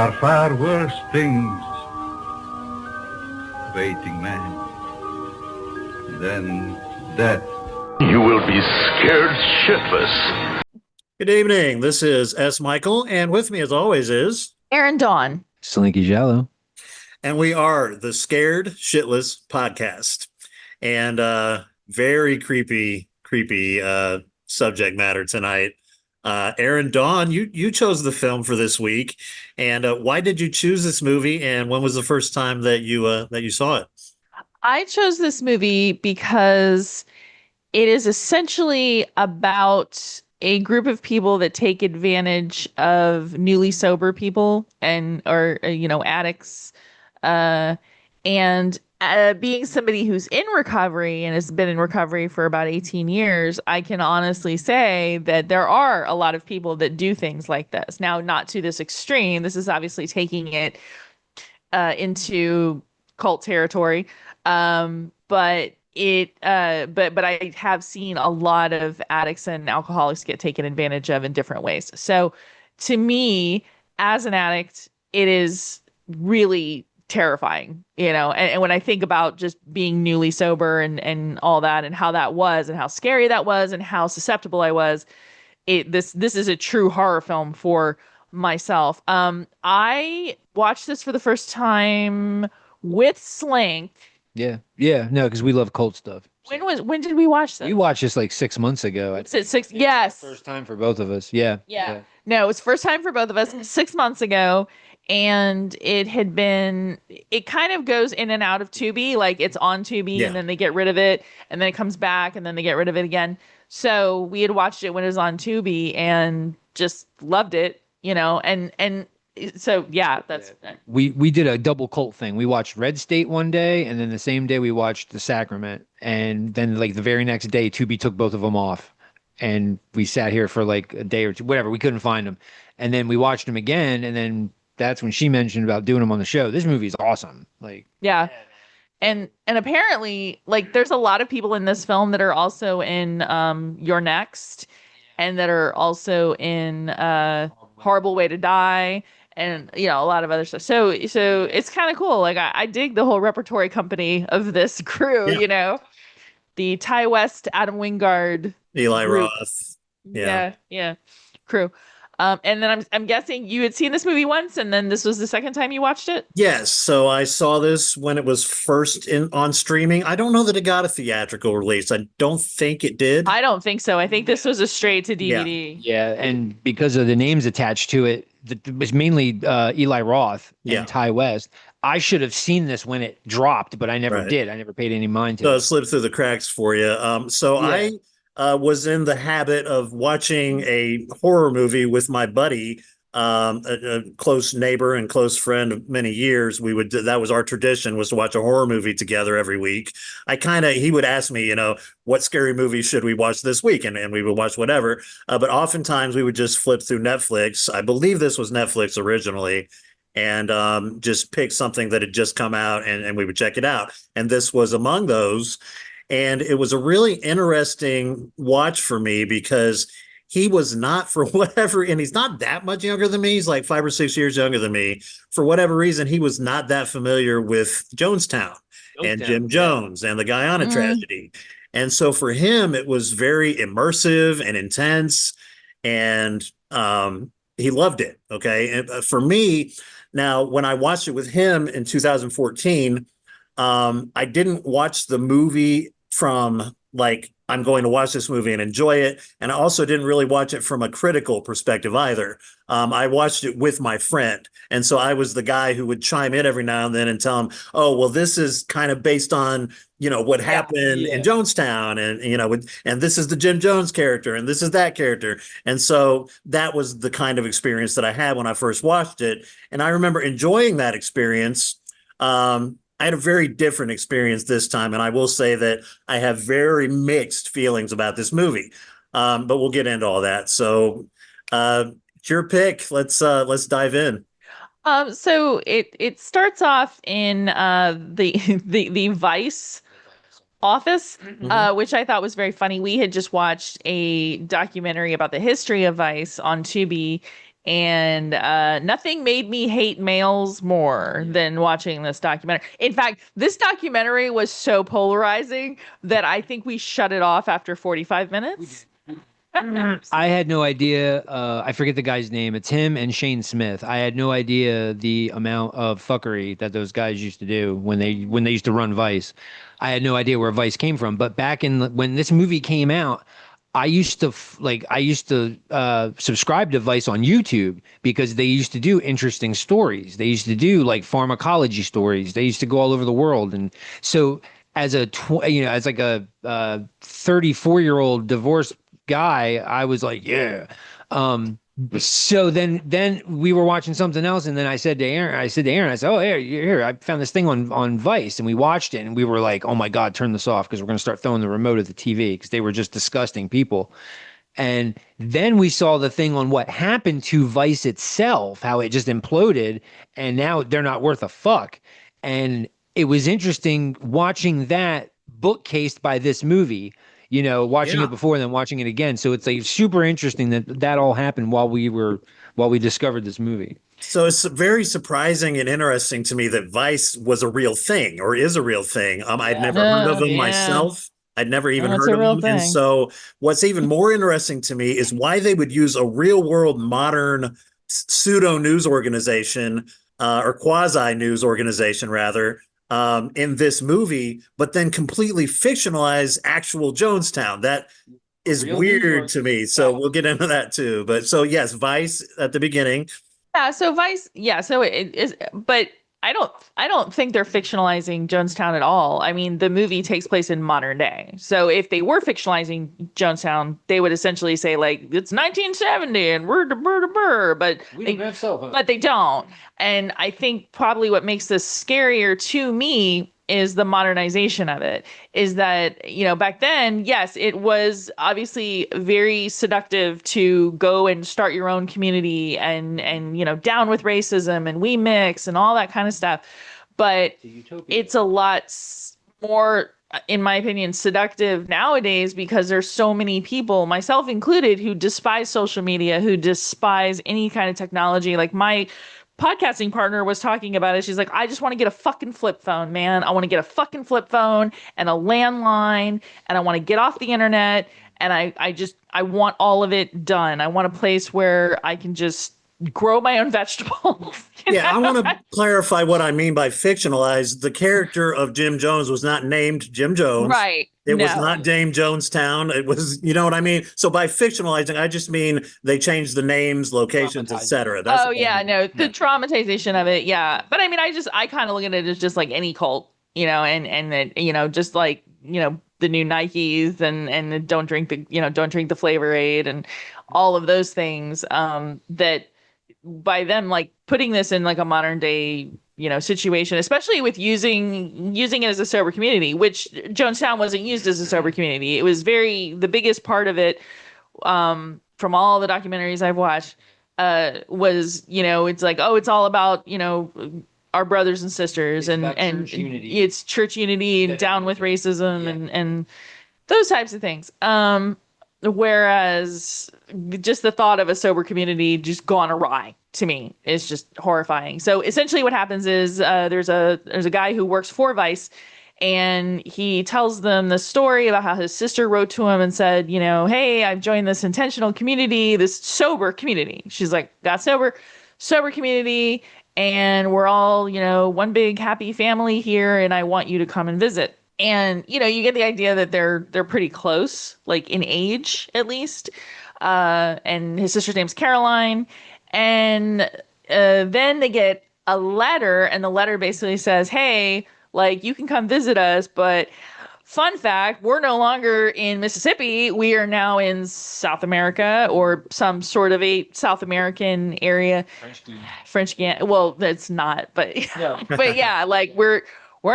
are far worse things waiting, man, than death. You will be scared shitless. Good evening. This is S. Michael, and with me, as always, is Erin Dawn. Slinky Giallo. and we are the Scared Shitless Podcast. And very creepy subject matter tonight. Erin Dawn, you chose the film for this week, and why did you choose this movie? And when was the first time that you saw it? I chose this movie because it is essentially about a group of people that take advantage of newly sober people or addicts, and being somebody who's in recovery and has been in recovery for about 18 years, I can honestly say that there are a lot of people that do things like this. Now, not to this extreme. This is obviously taking it into cult territory. But I have seen a lot of addicts and alcoholics get taken advantage of in different ways. So to me, as an addict, it is really terrifying, and when I think about just being newly sober and all that and how that was and how scary that was and how susceptible I was, this is a true horror film for myself. I watched this for the first time with Slink. Yeah. No, because we love cult stuff. When did we watch this? We watched this like 6 months ago. It's at six. Yes. First time for both of us. Yeah. No, it was first time for both of us 6 months ago. And it kind of goes in and out of Tubi. Like it's on Tubi and then they get rid of it and then it comes back and then they get rid of it again. So we had watched it when it was on Tubi and just loved it, and so that's we did a double cult thing. We watched Red State one day, and then the same day we watched The Sacrament, and then like the very next day Tubi took both of them off, and we sat here for like a day or two, whatever. We couldn't find them, and then we watched them again, and then that's when she mentioned about doing them on the show. This movie is awesome. Like and apparently like there's a lot of people in this film that are also in You're Next, and that are also in Horrible Way to Die, and a lot of other stuff. So it's kind of cool. Like I dig the whole repertory company of this crew. The Ty West, Adam Wingard, Eli group. Roth. Yeah, crew. And then I'm guessing you had seen this movie once, and then this was the second time you watched it? Yes. So I saw this when it was first on streaming. I don't know that it got a theatrical release. I don't think it did. I don't think so. I think this was a straight to DVD. Yeah, and because of the names attached to it, it was mainly Eli Roth and Ty West. I should have seen this when it dropped, but I never did. I never paid any mind to it. So it slipped through the cracks for you. I was in the habit of watching a horror movie with my buddy, a close neighbor and close friend of many years. That was our tradition, was to watch a horror movie together every week. He would ask me, what scary movie should we watch this week? And we would watch whatever. But oftentimes we would just flip through Netflix. I believe this was Netflix originally. And just pick something that had just come out and we would check it out. And this was among those. And it was a really interesting watch for me because he was not, for whatever, and he's not that much younger than me. He's like 5 or 6 years younger than me. For whatever reason, he was not that familiar with Jonestown and Jim Jones and the Guyana tragedy. And so for him, it was very immersive and intense, and he loved it. Okay. And for me, now, when I watched it with him in 2014, I didn't watch the movie from like, I'm going to watch this movie and enjoy it. And I also didn't really watch it from a critical perspective either. I watched it with my friend. And so I was the guy who would chime in every now and then and tell him, oh, well, this is kind of based on, what happened in Jonestown, and, and this is the Jim Jones character, and this is that character. And so that was the kind of experience that I had when I first watched it. And I remember enjoying that experience. I had a very different experience this time, and I will say that I have very mixed feelings about this movie. But we'll get into all that. So, it's your pick. Let's dive in. So it starts off in the Vice office, which I thought was very funny. We had just watched a documentary about the history of Vice on Tubi, And nothing made me hate males more than watching this documentary. In fact, this documentary was so polarizing that I think we shut it off after 45 minutes. I had no idea. I forget the guy's name. It's him and Shane Smith. I had no idea the amount of fuckery that those guys used to do when they used to run Vice. I had no idea where Vice came from. But back when this movie came out, I used to subscribe to Vice on YouTube because they used to do interesting stories. They used to do like pharmacology stories. They used to go all over the world, and so as as like a 34-year-old divorced guy, I was like, yeah. So then we were watching something else, and then I said to Aaron, I said, oh, here, I found this thing on Vice, and we watched it, and we were like, oh my God, turn this off because we're gonna start throwing the remote at the TV because they were just disgusting people. And then we saw the thing on what happened to Vice itself, how it just imploded, and now they're not worth a fuck. And it was interesting watching that bookcased by this movie, watching it before and then watching it again. So it's like super interesting that all happened while we discovered this movie. So it's very surprising and interesting to me that Vice was a real thing or is a real thing. I'd never heard of them myself. I'd never even heard of them. And so what's even more interesting to me is why they would use a real world modern pseudo news organization or quasi news organization rather in this movie, but then completely fictionalize actual Jonestown. That is weird to me. So we'll get into that too. But so yes, Vice at the beginning. Yeah, so Vice, yeah, so it is, but I don't think they're fictionalizing Jonestown at all. I mean, the movie takes place in modern day. So if they were fictionalizing Jonestown, they would essentially say like it's 1970 and but they don't. And I think probably what makes this scarier to me is the modernization of it. Is that, back then, yes, it was obviously very seductive to go and start your own community and down with racism and we mix and all that kind of stuff. But it's a lot more, in my opinion, seductive nowadays because there's so many people, myself included, who despise social media, who despise any kind of technology. Like my podcasting partner was talking about it. She's like, I just want to get a fucking flip phone, man. I want to get a fucking flip phone and a landline, and I want to get off the internet. And I want all of it done. I want a place where I can just grow my own vegetables. I want to clarify what I mean by fictionalized. The character of Jim Jones was not named Jim Jones. Right. It was not named Jonestown. It was, you know what I mean? So by fictionalizing, I just mean they changed the names, locations, etc. The traumatization of it. Yeah. But I mean, I kind of look at it as just like any cult, and that, just like, the new Nikes and the don't drink the Flavor Aid and all of those things, that by them like putting this in like a modern day situation, especially with using it as a sober community, which Jonestown wasn't used as a sober community. It was the biggest part of it, from all the documentaries I've watched, was, it's like, oh, it's all about, our brothers and sisters and it's church unity and down with racism and those types of things. Whereas just the thought of a sober community just gone awry to me is just horrifying. So essentially what happens is there's a guy who works for Vice, and he tells them the story about how his sister wrote to him and said, hey, I've joined this intentional community, this sober community. She's like, got sober community, and we're all, one big happy family here, and I want you to come and visit. And, you get the idea that they're pretty close, like in age, at least. And his sister's name's Caroline. And then they get a letter, and the letter basically says, hey, like, you can come visit us, but fun fact, we're no longer in Mississippi. We are now in South America, or some sort of a South American area. French Guiana. Well, it's not, but but yeah, like we're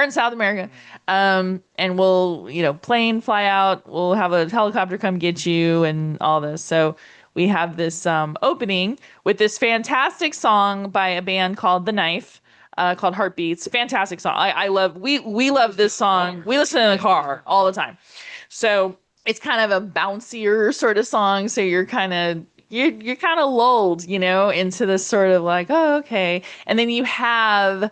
in South America. And we'll, plane fly out. We'll have a helicopter come get you and all this. So we have this opening with this fantastic song by a band called The Knife, called Heartbeats. Fantastic song. We love this song. We listen in the car all the time. So it's kind of a bouncier sort of song. So you're kind of, you're kind of lulled, into this sort of like, oh, okay. And then you have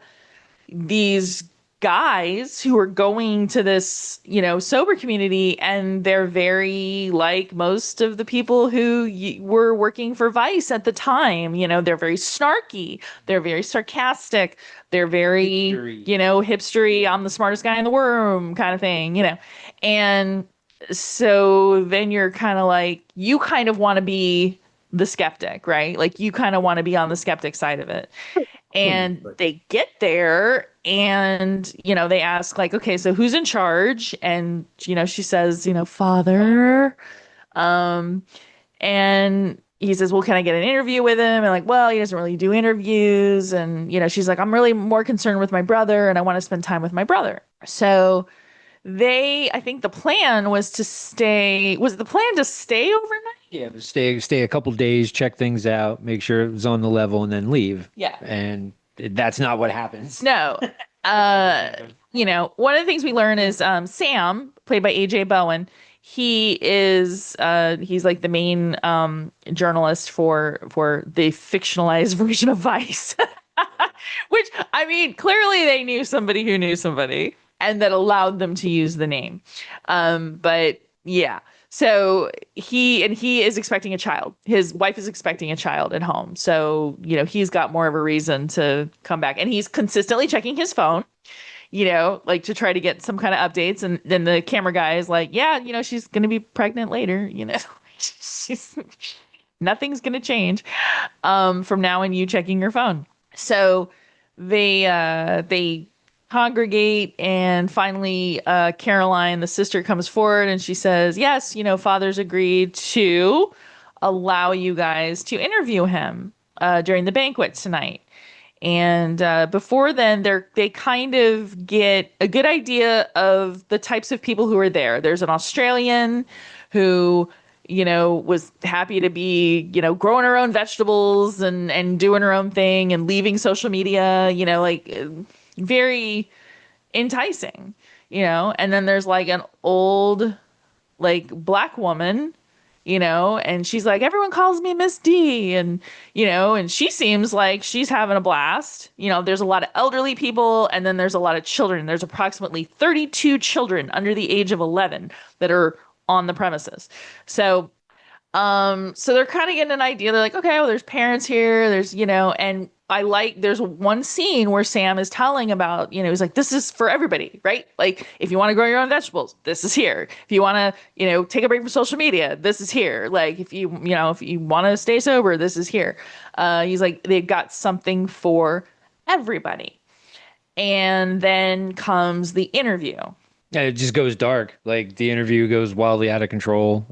these guys who are going to this, sober community, and they're very like most of the people who were working for Vice at the time. They're very snarky, they're very sarcastic, they're very, Hipstery. hipstery. I'm the smartest guy in the room kind of thing, And so then you're kind of like, you kind of want to be the skeptic, right? Like you kind of want to be on the skeptic side of it. And they get there and, they ask like, okay, so who's in charge? And, she says, father. And he says, well, can I get an interview with him? And like, well, he doesn't really do interviews. And, she's like, I'm really more concerned with my brother and I want to spend time with my brother. So I think the plan was the plan to stay overnight? Yeah, but stay a couple days, check things out, make sure it was on the level, and then leave. Yeah. And that's not what happens. No. One of the things we learn is Sam, played by AJ Bowen, he's like the main journalist for the fictionalized version of Vice. Which, I mean, clearly they knew somebody who knew somebody and that allowed them to use the name. But yeah. So he is expecting a child. His wife is expecting a child at home. So, he's got more of a reason to come back. And he's consistently checking his phone, like to try to get some kind of updates. And then the camera guy is like, yeah, she's going to be pregnant later. Nothing's going to change from now and you checking your phone. So they congregate, and finally Caroline, the sister, comes forward and she says, yes, father's agreed to allow you guys to interview him during the banquet tonight. And before then, they kind of get a good idea of the types of people who are there. There's an Australian who was happy to be, growing her own vegetables and doing her own thing and leaving social media, like very enticing, and then there's like an old, like black woman, and she's like, everyone calls me Miss D, and, and she seems like she's having a blast. There's a lot of elderly people, and then there's a lot of children. There's approximately 32 children under the age of 11 that are on the premises. So they're kind of getting an idea. They're like, okay, well, there's parents here. There's, and there's one scene where Sam is telling about, he's like, this is for everybody, right? Like, if you want to grow your own vegetables, this is here. If you want to, take a break from social media, this is here. Like, if you want to stay sober, this is here. He's like, they've got something for everybody. And then comes the interview. Yeah, it just goes dark. Like the interview goes wildly out of control.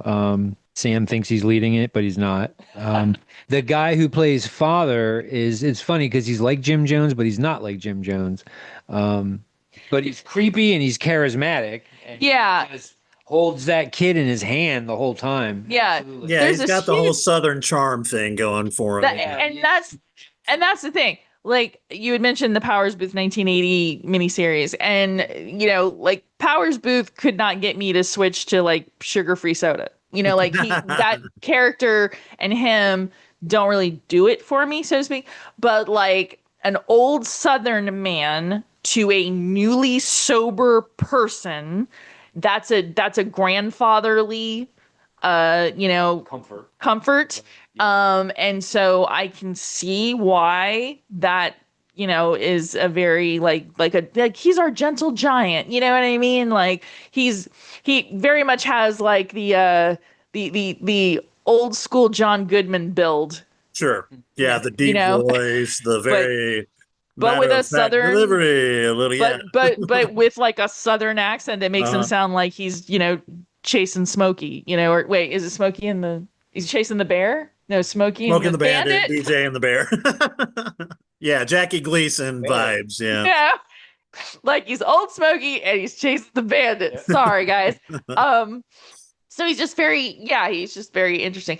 Sam thinks he's leading it, but he's not. The guy who plays father it's funny because he's like Jim Jones, but he's not like Jim Jones. But he's creepy and he's charismatic. And yeah. He just holds that kid in his hand the whole time. Yeah. Absolutely. Yeah, he's got the whole Southern charm thing going for him. And that's the thing. Like you had mentioned the Powers Booth 1980 miniseries, and like Powers Booth could not get me to switch to like sugar-free soda. Like that character and him don't really do it for me, so to speak. But like an old Southern man to a newly sober person, that's a grandfatherly, comfort. And so I can see why that, is a very like he's our gentle giant, you know what I mean? Like he very much has like the old school John Goodman build. Sure. Yeah, the deep voice, the very but with a Southern delivery, a little but with like a Southern accent that makes him sound like he's, chasing Smokey, or wait, is it Smokey he's chasing the bear? No, Smokey and the Bandit. DJ and the Bear. Yeah, Jackie Gleason vibes. Yeah. Yeah. Like he's old Smokey and he's chasing the bandit. Sorry, guys. So he's just very interesting.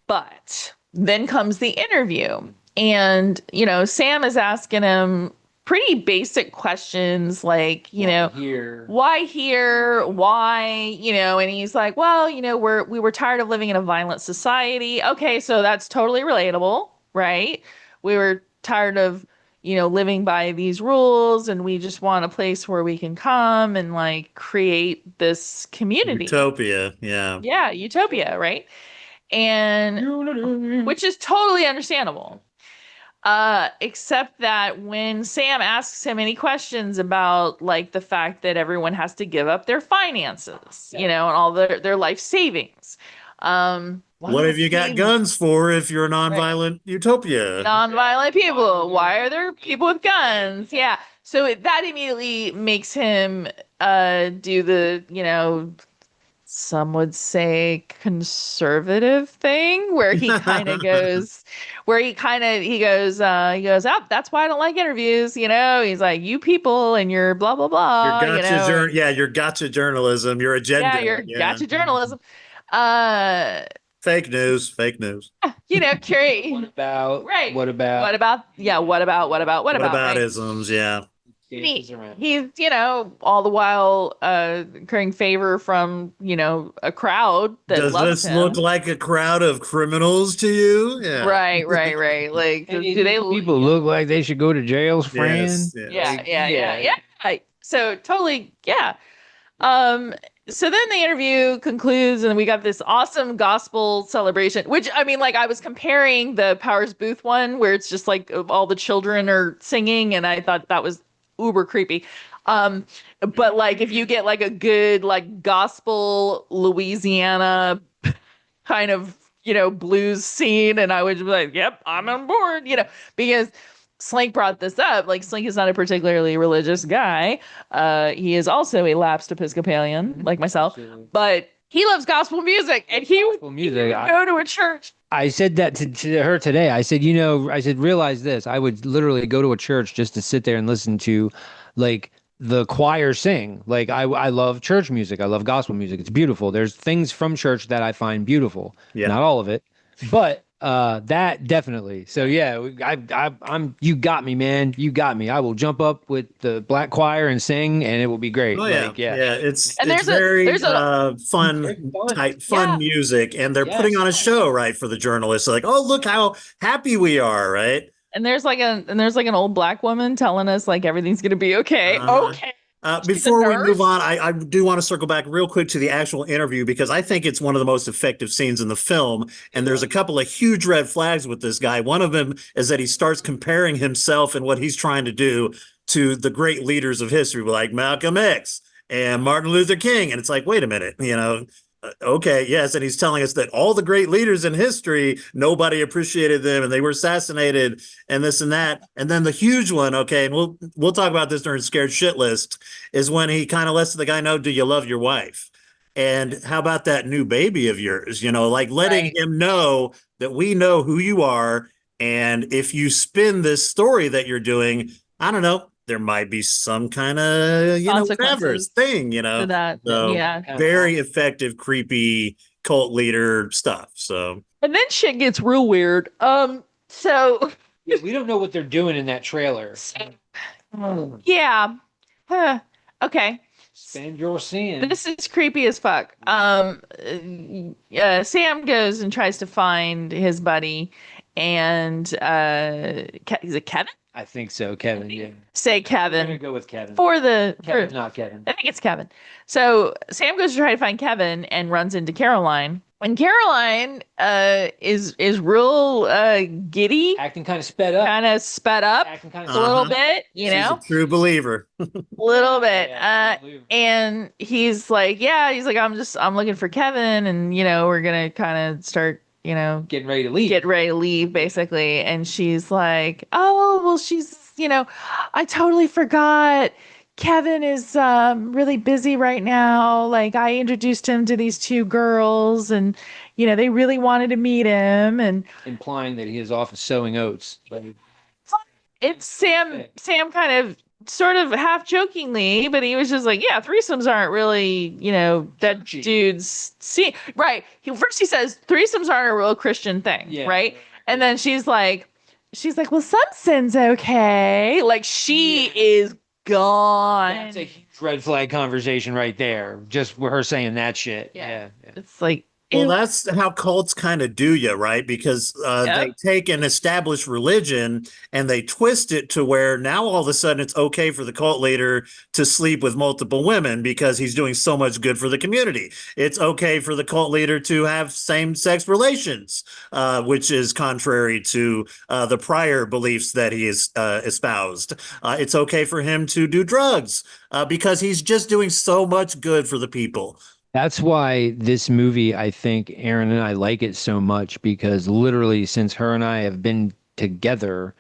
But then comes the interview. And, Sam is asking him, pretty basic questions like, why here? Why, and he's like, well, we were tired of living in a violent society. Okay, so that's totally relatable, right? We were tired of, living by these rules, and we just want a place where we can come and like create this community. Utopia, yeah. Yeah, utopia, right? And which is totally understandable. Except that when Sam asks him any questions about like the fact that everyone has to give up their finances, and all their life savings. What have you got guns for if you're a nonviolent utopia? Nonviolent people. Why are there people with guns? Yeah. So that immediately makes him do the, some would say conservative thing where he kind of goes, he goes, oh, that's why I don't like interviews. He's like, you people and your blah, blah, blah. Your gotcha journalism, your agenda. Yeah, your gotcha journalism. Fake news. Curate. What about? Right. What about? Isms, yeah. He's all the while incurring favor from a crowd that does loves this him. look like a crowd of criminals to you? Yeah. Right. Like, do they people look like they should go to jail, friend? Yes. Yeah. So totally, yeah. So then the interview concludes, and we got this awesome gospel celebration, which, I mean, like, I was comparing the Powers Booth one, where it's just like all the children are singing, and I thought that was uber creepy. But like, if you get like a good, like, gospel Louisiana kind of, blues scene, and I would be like, yep, I'm on board, because Slink brought this up. Like, Slink is not a particularly religious guy. He is also a lapsed Episcopalian, like myself, but he loves gospel music, and he would go to a church. I said that to her today. I said, realize this. I would literally go to a church just to sit there and listen to, like, the choir sing. Like, I love church music. I love gospel music. It's beautiful. There's things from church that I find beautiful. Yeah. Not all of it, but that definitely. So yeah, I'm. You got me, man. You got me. I will jump up with the black choir and sing, and it will be great. Oh yeah, yeah. It's very fun music, and they're putting on a show, right, for the journalists. Like, oh, look how happy we are, right? And there's like an old black woman telling us like everything's gonna be okay. Okay. Before we move on, I do want to circle back real quick to the actual interview, because I think it's one of the most effective scenes in the film. And there's a couple of huge red flags with this guy. One of them is that he starts comparing himself and what he's trying to do to the great leaders of history, like Malcolm X and Martin Luther King. And it's like, wait a minute, okay, yes. And he's telling us that all the great leaders in history, nobody appreciated them and they were assassinated and this and that. And then the huge one, okay, and we'll talk about this during Scared Shitlist, is when he kind of lets the guy know, do you love your wife? And how about that new baby of yours? Like letting him know that we know who you are. And if you spin this story that you're doing, I don't know, there might be some kind of, whatever thing, to that. So, yeah. Very effective, creepy cult leader stuff. So, and then shit gets real weird. So we don't know what they're doing in that trailer. Yeah. Okay. Spend your sin. This is creepy as fuck. Sam goes and tries to find his buddy, and is it Kevin? I think so, Kevin. Yeah. Say Kevin. I'm gonna go with Kevin. Not Kevin. I think it's Kevin. So Sam goes to try to find Kevin and runs into Caroline. And Caroline is real giddy, acting kind of sped up, acting kind of a little bit, She's a true believer, a little bit. And he's like, I'm looking for Kevin, and we're gonna kind of start. Getting ready to leave basically. And she's like, oh, well, she's, I totally forgot. Kevin is really busy right now. Like, I introduced him to these two girls, and, they really wanted to meet him. And implying that he is off sowing oats. But it's Sam kind of sort of half jokingly, but he was just like, yeah, threesomes aren't really, that dude's see right. He says threesomes aren't a real Christian thing, right? And then she's like, she's like, well, some sin's okay. Like she is gone. That's a red flag conversation right there. Just with her saying that shit. Yeah. Yeah. It's like, Well, ew. that's how cults kind of do you, right? Because they Yep. take an established religion and they twist it to where now all of a sudden it's okay for the cult leader to sleep with multiple women because he's doing so much good for the community. It's okay for the cult leader to have same-sex relations, which is contrary to the prior beliefs that he has espoused. It's okay for him to do drugs because he's just doing so much good for the people. That's why this movie, I think Aaron and I like it so much because literally since her and I have been together,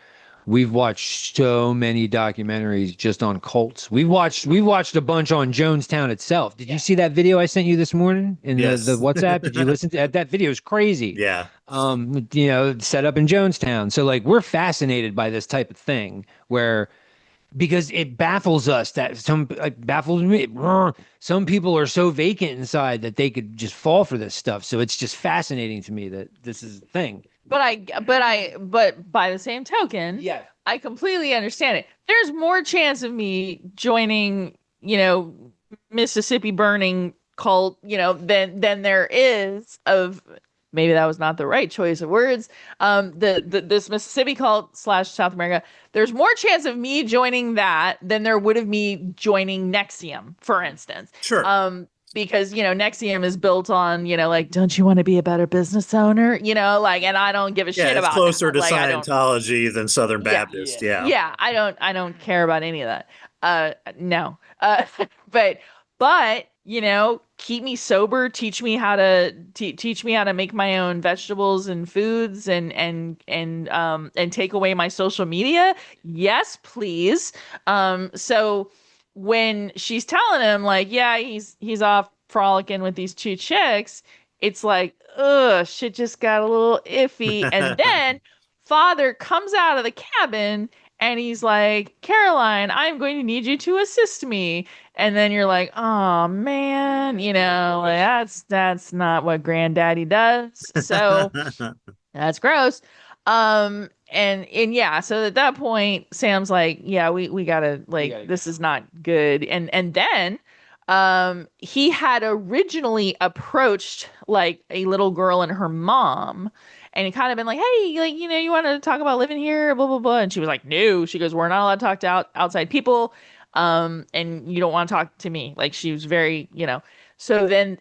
we've watched so many documentaries just on cults. We've watched a bunch on Jonestown itself. Did you see that video I sent you this morning in Yes. the WhatsApp? Did you listen to that? That video is crazy. Yeah. Set up in Jonestown. So like we're fascinated by this type of thing where because it baffles us that baffles me. Some people are so vacant inside that they could just fall for this stuff. So it's just fascinating to me that this is a thing. But by the same token, Yeah. I completely understand it. There's more chance of me joining, Mississippi burning cult, than there is of maybe that was not the right choice of words. This Mississippi cult / South America. There's more chance of me joining that than there would of me joining Nexium, for instance. Sure. Because Nexium is built on like, don't you want to be a better business owner, and I don't give a shit it's about closer that. to Like, Scientology than Southern Baptist. Yeah. I don't care about any of that. No. But keep me sober, teach me how to make my own vegetables and foods and take away my social media. Yes, please. So when she's telling him like, yeah, he's off frolicking with these two chicks, it's like, ugh, shit just got a little iffy. And then father comes out of the cabin and he's like, Caroline, I'm going to need you to assist me. And then you're like, oh man, like that's not what granddaddy does. So that's gross. And yeah, so at that point, Sam's like, yeah, we gotta like this is not good. And then he had originally approached like a little girl and her mom, and he kind of been like, hey, like, you want to talk about living here, blah blah blah. And she was like, no. She goes, we're not allowed to talk to outside people. And you don't want to talk to me. Like she was very, So then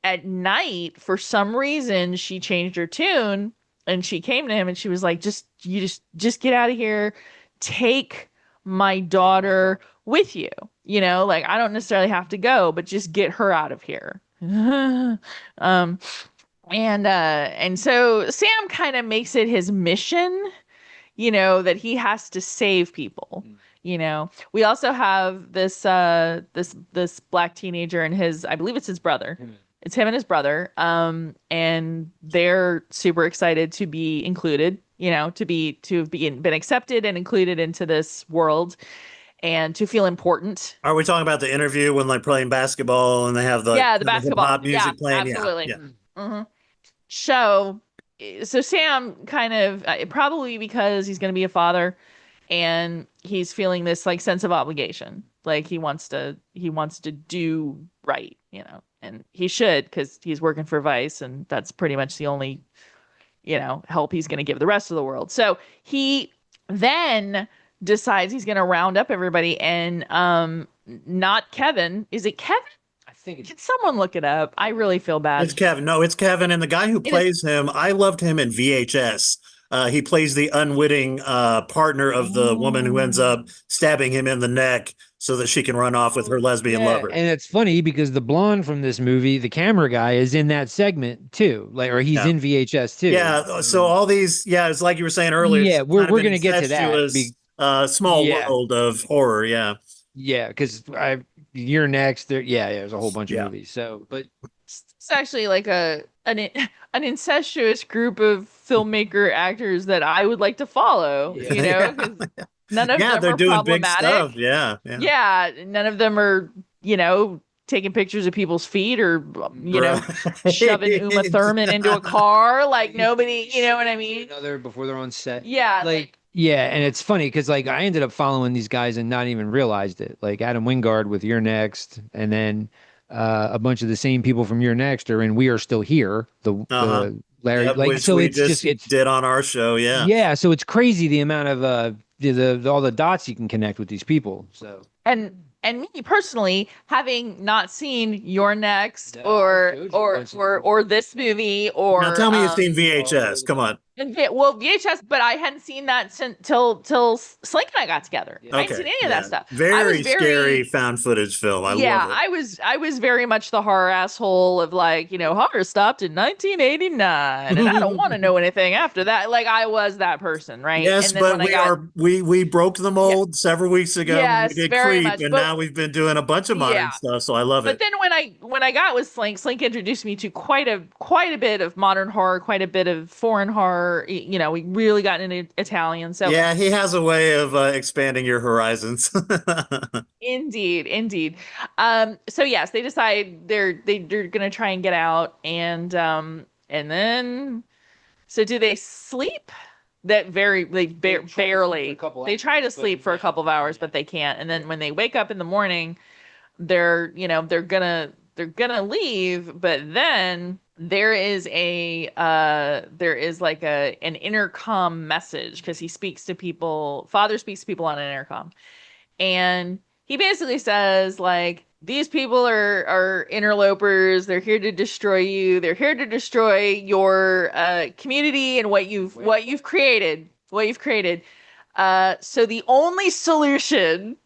at night, for some reason, she changed her tune and she came to him and she was like, just get out of here. Take my daughter with you. Like I don't necessarily have to go, but just get her out of here. And so Sam kind of makes it his mission, that he has to save people. We also have this black teenager and I believe it's his brother. It's him and his brother. And they're super excited to be included, to have been accepted and included into this world and to feel important. Are we talking about the interview when like playing basketball and they have the basketball hip-hop music playing? Absolutely. Yeah. Mm-hmm. So Sam kind of probably because he's going to be a father and he's feeling this like sense of obligation, like he wants to do right, and he should because he's working for Vice and that's pretty much the only help he's going to give the rest of the world. So he then decides he's going to round up everybody and not Kevin. Is it Kevin? Can someone look it up? I really feel bad. It's Kevin. No, it's Kevin. And the guy who plays him, I loved him in VHS. He plays the unwitting partner of the woman who ends up stabbing him in the neck so that she can run off with her lesbian lover. And it's funny because the blonde from this movie, the camera guy, is in that segment too, or he's in VHS too. Yeah. So all these, it's like you were saying earlier. Yeah, we're going to get to that. Small world of horror. Yeah. Yeah, because you're next. There's a whole bunch of movies. So, but it's actually like an incestuous group of filmmaker actors that I would like to follow. None of them they're are doing problematic. Big stuff. Yeah. None of them are taking pictures of people's feet or, Right. shoving Uma Thurman into a car. Like nobody, you know what I mean? Another before they're on set. Yeah. Like, yeah, and it's funny because like I ended up following these guys and not even realized it. Like Adam Wingard with You're Next, and then a bunch of the same people from You're Next are in We Are Still Here. Uh-huh. The Larry, Yep, like, which so we it's just just it's did on our show. Yeah. yeah, so it's crazy the amount of the all the dots you can connect with these people. So And me personally, having not seen Your Next No, or I told you. or this movie or Now tell me you've seen VHS. Come on. well, VHS, but I hadn't seen that since till Slink and I got together. I hadn't seen any of that stuff. I was Very scary found footage film. I love it. I was very much the horror asshole of like, horror stopped in 1989 and I don't want to know anything after that. Like I was that person, right? Yes, And then but we broke the mold several weeks ago when Yes, we did very Creep, much, and but- now we've been doing a bunch of modern Yeah. stuff, so I love But it. then when I got with Slink introduced me to quite a bit of modern horror, quite a bit of foreign horror. We really got into Italian. So Yeah, he has a way of expanding your horizons. indeed. So yes, they decide they're gonna try and get out, and then so do they sleep? Barely. They try to sleep for a couple of hours, but they can't. And then when they wake up in the morning, they're gonna leave, but then there is like an intercom message because father speaks to people on an intercom, and he basically says like, these people are interlopers. They're here to destroy you. They're here to destroy your community and what you've created. So the only solution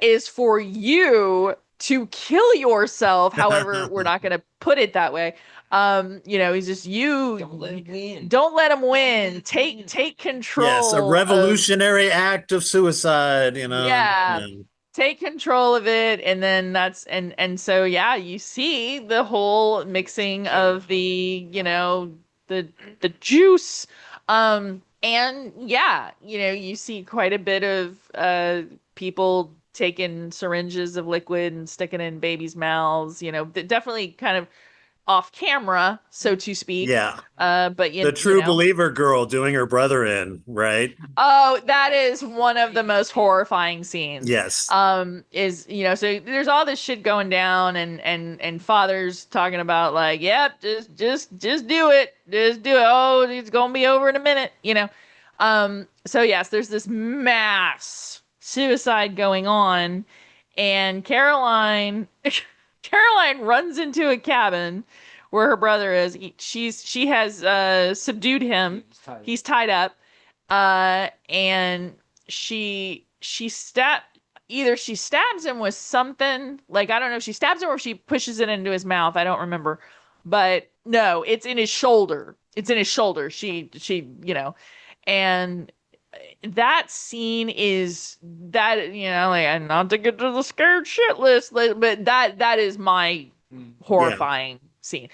is for you to kill yourself. However, we're not going to put it that way. He's just Don't let him win. Take control. Yes, a revolutionary act of suicide. Yeah. Take control of it, and then so yeah, you see the whole mixing of the the juice, and yeah, you see quite a bit of people taking syringes of liquid and sticking in babies' mouths. Definitely kind of off camera, so to speak. Yeah. But the true believer girl doing her brother in, right? Oh, that is one of the most horrifying scenes. Yes. So there's all this shit going down, and father's talking about like, yep, just do it. Just do it. Oh, it's gonna be over in a minute, So yes, there's this mass suicide going on, and Caroline runs into a cabin where her brother is. She has subdued him. He's tied up. And she stabs him with something, like, I don't know if she stabs him or if she pushes it into his mouth. I don't remember, but no, it's in his shoulder. And that scene is that, like, not to get to the scared shitless, but that is my horrifying scene.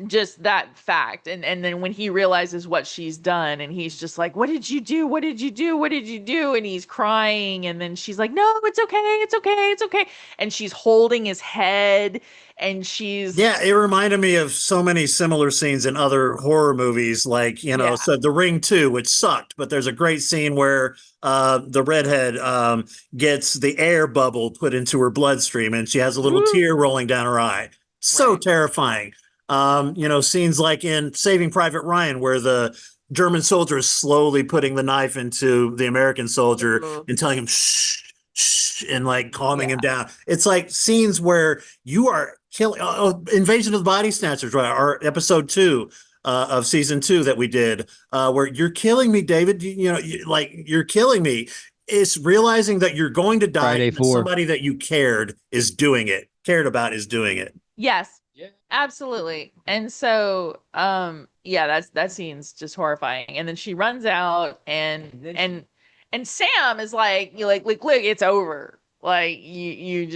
Just that fact, and then when he realizes what she's done, and he's just like, what did you do, and he's crying, and then she's like, no, it's okay, and she's holding his head, and it reminded me of so many similar scenes in other horror movies, like so The Ring 2, which sucked, but there's a great scene where the redhead gets the air bubble put into her bloodstream, and she has a little tear rolling down her eye. So terrifying. Scenes like in Saving Private Ryan, where the German soldier is slowly putting the knife into the American soldier and telling him shh, shh, and like calming him down. It's like scenes where you are killing. Invasion of the Body Snatchers, right? Our episode 2 of season 2 that we did, where you're killing me, David. You're killing me. It's realizing that you're going to die. And somebody that you cared about is doing it. Yes. Yeah. Absolutely. And so, that scene's just horrifying. And then she runs out, and Sam is like, look, it's over. Like, you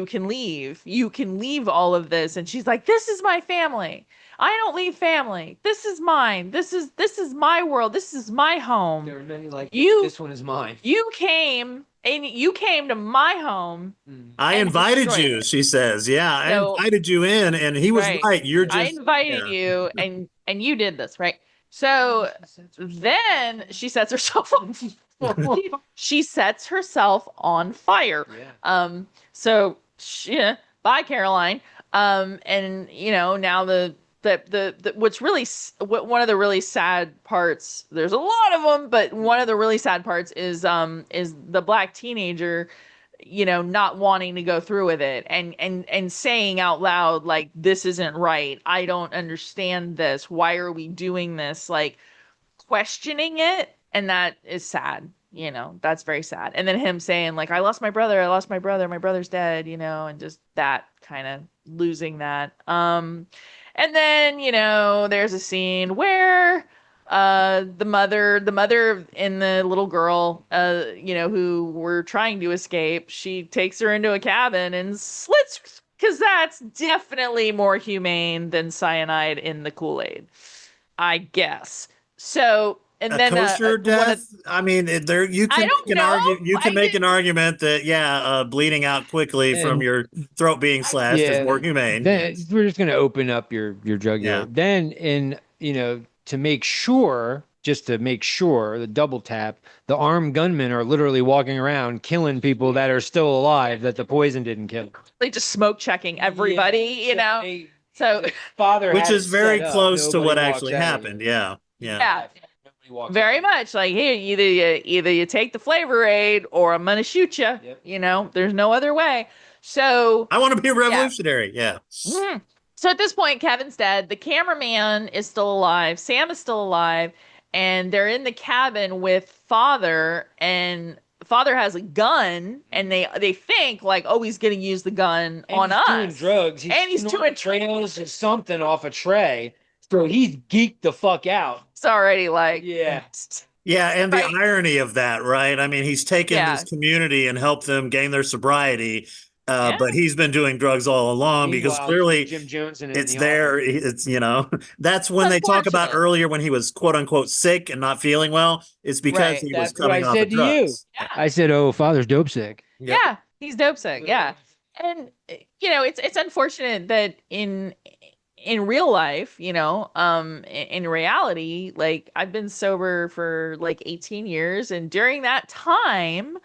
can leave all of this. And she's like, this is my family. I don't leave family. This is mine. This is my world. This is my home. There are many like this one is mine. You came And you came to my home I and invited destroyed you, it. she says. Yeah, I So, invited you in, and he was right. right. You're I just, invited yeah. you and you did this, right? So then she sets herself on she sets herself on fire. Yeah. So bye Caroline. And now the what's really one of the really sad parts, there's a lot of them, but one of the really sad parts is the black teenager not wanting to go through with it and saying out loud, like, this isn't right. I don't understand this. Why are we doing this? Like, questioning it. And that is sad. That's very sad. And then him saying, like, I lost my brother. My brother's dead, and just that kind of losing that. And then, there's a scene where the mother and the little girl who were trying to escape, she takes her into a cabin and slits, because that's definitely more humane than cyanide in the Kool-Aid, I guess. So, and A then kosher death. I mean, there you I can don't make an know. argue. You can I make an didn't. argument that bleeding out quickly from And your throat being slashed is yeah, more humane. then we're just gonna open up your jugular. Yeah. Then to make sure, just to make sure, the double tap, the armed gunmen are literally walking around killing people that are still alive that the poison didn't kill. They just smoke checking everybody, So the father Which had is it very set up. close to Nobody what walks actually out happened. again. Yeah. Nobody walks very out. much like, here, either you take the flavor aid or I'm gonna shoot you. Yep. There's no other way. So I want to be a revolutionary. Yeah. mhm. So at this point, Kevin's dead. The cameraman is still alive. Sam is still alive, and they're in the cabin with Father, and Father has a gun, and they think, like, oh, he's gonna use the gun on he's us. doing drugs. And he's doing trails or something off a tray. So he's geeked the fuck out. It's already like, Yeah. Yeah, and the Right. irony of that, right? I mean, he's taken Yeah. this community and helped them gain their sobriety, Yeah. but he's been doing drugs all along because Meanwhile, clearly Jim Jones and it's there. It's that's when they talk about Unfortunate. earlier when he was quote unquote sick and not feeling well. It's because Right. he was That's what I coming off of said to you. drugs. Yeah. I said, "Oh, father's dope sick." Yep. Yeah, he's dope sick. Yeah. And it's unfortunate that in real life, in reality, like, I've been sober for like 18 years, and during that time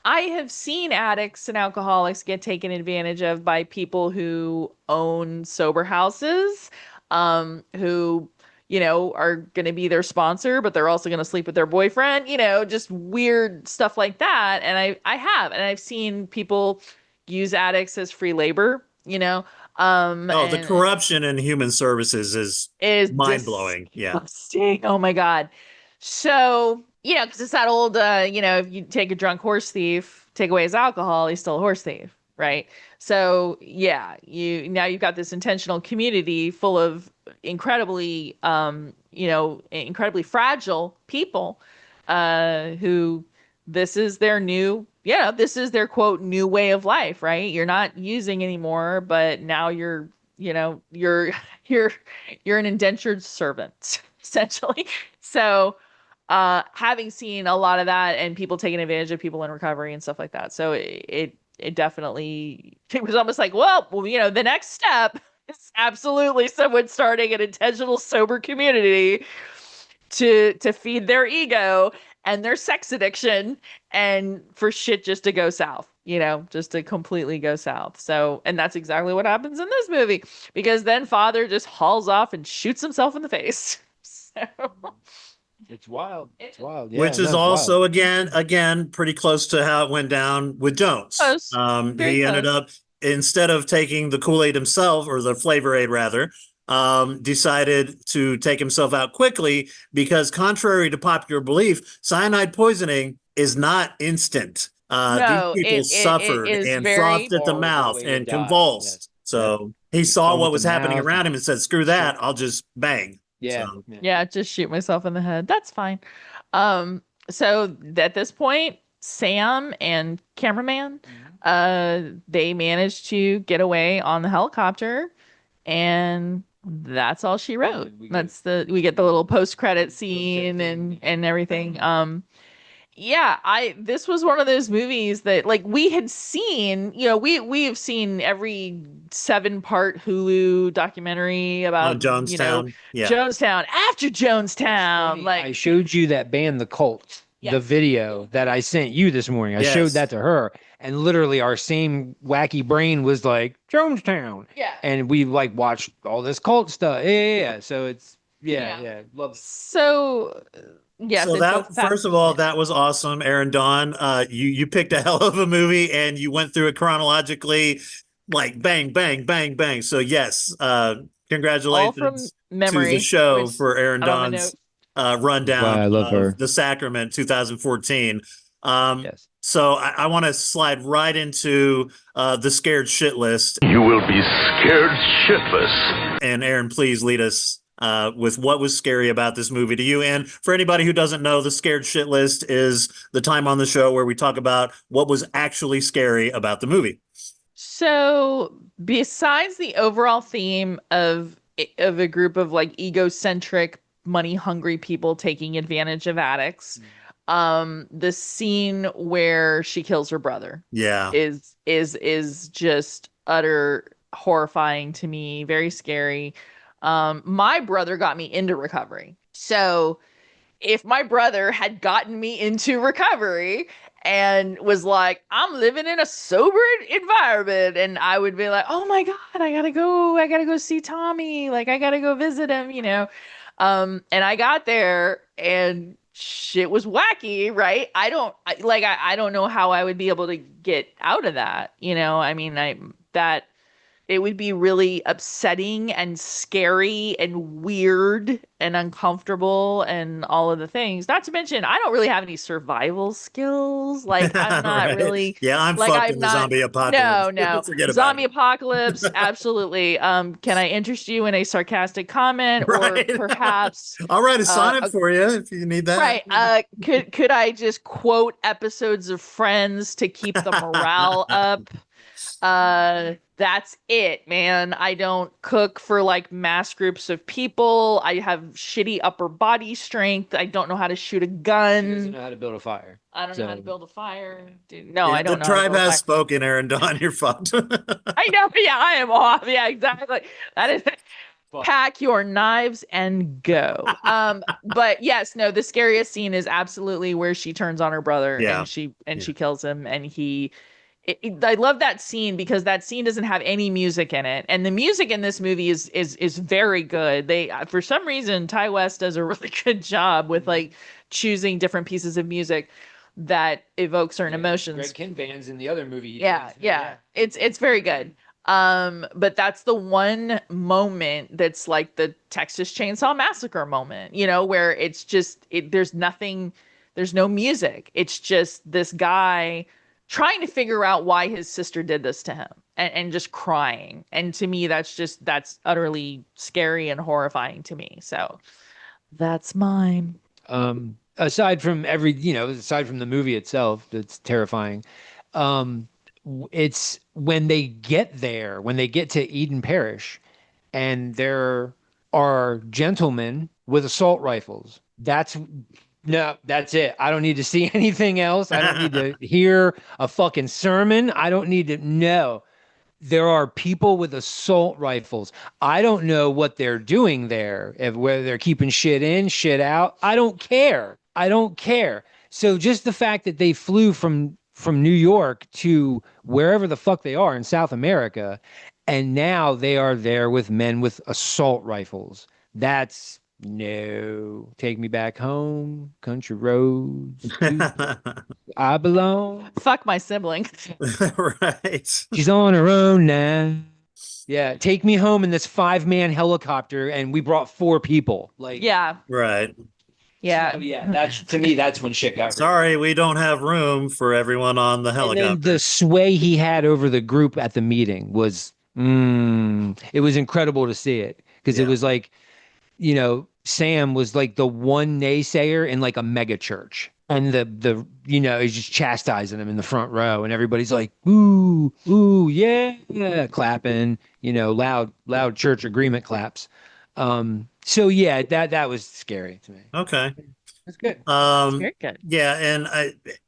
I have seen addicts and alcoholics get taken advantage of by people who own sober houses, who are going to be their sponsor, but they're also going to sleep with their boyfriend, just weird stuff like that. And I've seen people use addicts as free labor, The corruption in human services is mind blowing. Yeah. disgusting. Oh my God. So, because it's that old, if you take a drunk horse thief, take away his alcohol, he's still a horse thief, right? So, yeah, you've got this intentional community full of incredibly, incredibly fragile people, who this is their quote new way of life, right? You're not using anymore, but now you're an indentured servant, essentially. So, having seen a lot of that and people taking advantage of people in recovery and stuff like that. So it definitely, it was almost like, well, the next step is absolutely someone starting an intentional sober community to feed their ego and their sex addiction, and for shit just to go south, just to completely go south. So, and that's exactly what happens in this movie, because then Father just hauls off and shoots himself in the face. So It's wild. It's wild. Yeah, Which is it's also wild. again pretty close to how it went down with Jones. Close. Very He ended close. up, instead of taking the Kool-Aid himself, or the flavor aid rather, decided to take himself out quickly because, contrary to popular belief, cyanide poisoning is not instant. No, These people it suffered is and very frothed at the horrible mouth way to and die. convulsed. So he saw Foam what at was the happening mouth. around him and said, "Screw that! I'll just bang." Yeah. So, yeah, just shoot myself in the head. That's fine. So at this point, Sam and cameraman, they managed to get away on the helicopter, and that's all she wrote. And we We get the little post-credit scene and everything. Yeah, I this was one of those movies that like we had seen, we have seen every 7-part Hulu documentary On about, Jonestown. Yeah. Jonestown after Jonestown. I showed you that band, The Cult, the Yes. video that I sent you this morning. I showed Yes. that to her, and literally our same wacky brain was like Jonestown. Yeah. And we like watched all this cult stuff. Yeah. So it's Yeah. love it. So yes, So it's a that first of all, that was awesome, Erin Dawn. You picked a hell of a movie and you went through it chronologically, like bang, bang, bang, bang. So yes, all from congratulations to the memory, show which for Erin I don't have a note. Dawn's rundown Why I love her. of The Sacrament 2014. Yes. So I want to slide right into the scared shit list. You will be scared shitless. And Erin, please lead us with what was scary about this movie to you. And for anybody who doesn't know, the scared shit list is the time on the show where we talk about what was actually scary about the movie. So besides the overall theme of a group of like egocentric, money-hungry people taking advantage of addicts, the scene where she kills her brother, Yeah, is just utter horrifying to me, very scary. My brother got me into recovery. So if my brother had gotten me into recovery and was like, I'm living in a sober environment, and I would be like, oh my God, I gotta go see Tommy. Like, I gotta go visit him, And I got there and shit was wacky, right? I don't know how I would be able to get out of that. I mean, it would be really upsetting and scary and weird and uncomfortable and all of the things. Not to mention, I don't really have any survival skills. Like, I'm not right. really. Yeah, I'm like, fucked I'm in the not. zombie apocalypse. No. Forget Zombie about apocalypse, absolutely. Can I interest you in a sarcastic comment, Right. or perhaps? I'll write a sonnet for you if you need that. Right. Could I just quote episodes of Friends to keep the morale up? That's it, man. I don't cook for like mass groups of people. I have shitty upper body strength. I don't know how to shoot a She doesn't gun. know how to build a fire. I don't know how to So build a fire. Dude, no, Yeah, I don't the know how to tribe build a has fire. spoken, Erin Dawn. You're fucked. I know. Yeah, I am off. Yeah, exactly. That is. Pack your knives and go. But yes, no, the scariest scene is absolutely where she turns on her brother, Yeah. and she kills him, and I love that scene because that scene doesn't have any music in it, and the music in this movie is very good. They, for some reason, Ty West does a really good job with like choosing different pieces of music that evoke certain emotions. Greg Kinvan's in the other movie. Yeah. It's very good. But that's the one moment that's like the Texas Chainsaw Massacre moment, where it's just there's nothing, there's no music. It's just this guy trying to figure out why his sister did this to him and just crying. And to me, that's utterly scary and horrifying to me. So that's mine. Aside from aside from the movie itself, that's terrifying. It's when they get to Eden Parish, and there are gentlemen with assault rifles. That's it. I don't need to see anything else. I don't need to hear a fucking sermon. I don't need to know. There are people with assault rifles. I don't know what they're doing there, whether they're keeping shit in, shit out. I don't care. So just the fact that they flew from New York to wherever the fuck they are in South America, and now they are there with men with assault rifles. That's no. Take me back home, country roads. I belong. Fuck my sibling. Right. She's on her own now. Yeah, take me home in this 5-man helicopter, and we brought 4 people. Like, Yeah. Right. Yeah. That's, to me, that's when shit got. Sorry, we don't have room for everyone on the helicopter. And then the sway he had over the group at the meeting was, it was incredible to see it, because it was like, Sam was like the one naysayer in like a mega church, and the he's just chastising him in the front row, and everybody's like, ooh, yeah, clapping, loud church agreement claps. So yeah, that was scary to me. Okay. That's good. It's very good. Yeah, and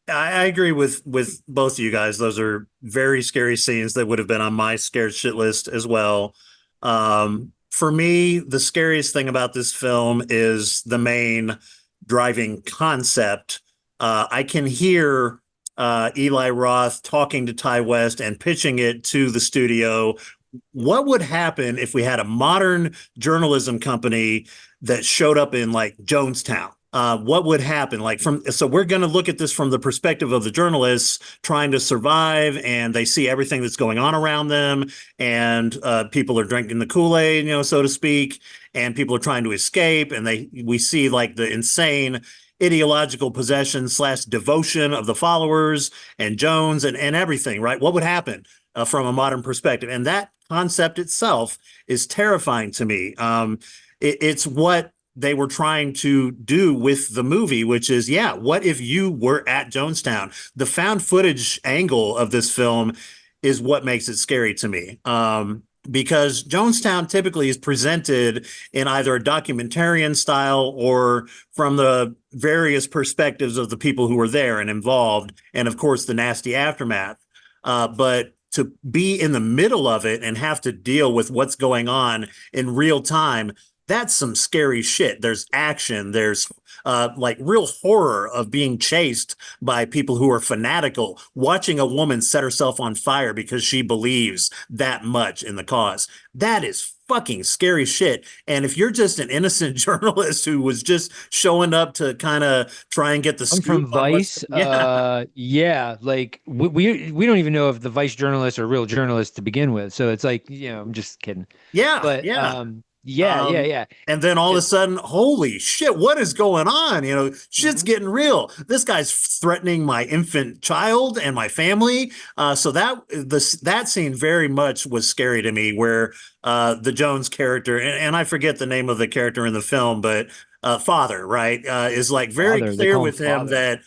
I agree with both of you guys. Those are very scary scenes that would have been on my scared shit list as well. For me, the scariest thing about this film is the main driving concept. I can hear Eli Roth talking to Ty West and pitching it to the studio. What would happen if we had a modern journalism company that showed up in like Jonestown? What would happen? So we're going to look at this from the perspective of the journalists trying to survive, and they see everything that's going on around them, and people are drinking the Kool-Aid, so to speak, and people are trying to escape, and we see like the insane ideological possession / devotion of the followers and Jones and everything, right? What would happen from a modern perspective? And that concept itself is terrifying to me. It's what they were trying to do with the movie, which is, what if you were at Jonestown? The found footage angle of this film is what makes it scary to me. Because Jonestown typically is presented in either a documentarian style or from the various perspectives of the people who were there and involved, and of course the nasty aftermath. But to be in the middle of it and have to deal with what's going on in real time, that's some scary shit. There's action. There's like real horror of being chased by people who are fanatical, watching a woman set herself on fire because she believes that much in the cause. That is fucking scary shit. And if you're just an innocent journalist who was just showing up to kind of try and get the scoop from Vice, like we don't even know if the Vice journalists are real journalists to begin with. So it's like, I'm just kidding. But yeah. And then all of a sudden, holy shit, what is going on? Shit's getting real. This guy's threatening my infant child and my family. So that scene very much was scary to me, where the Jones character, and I forget the name of the character in the film, but father, right, is like very clear with him that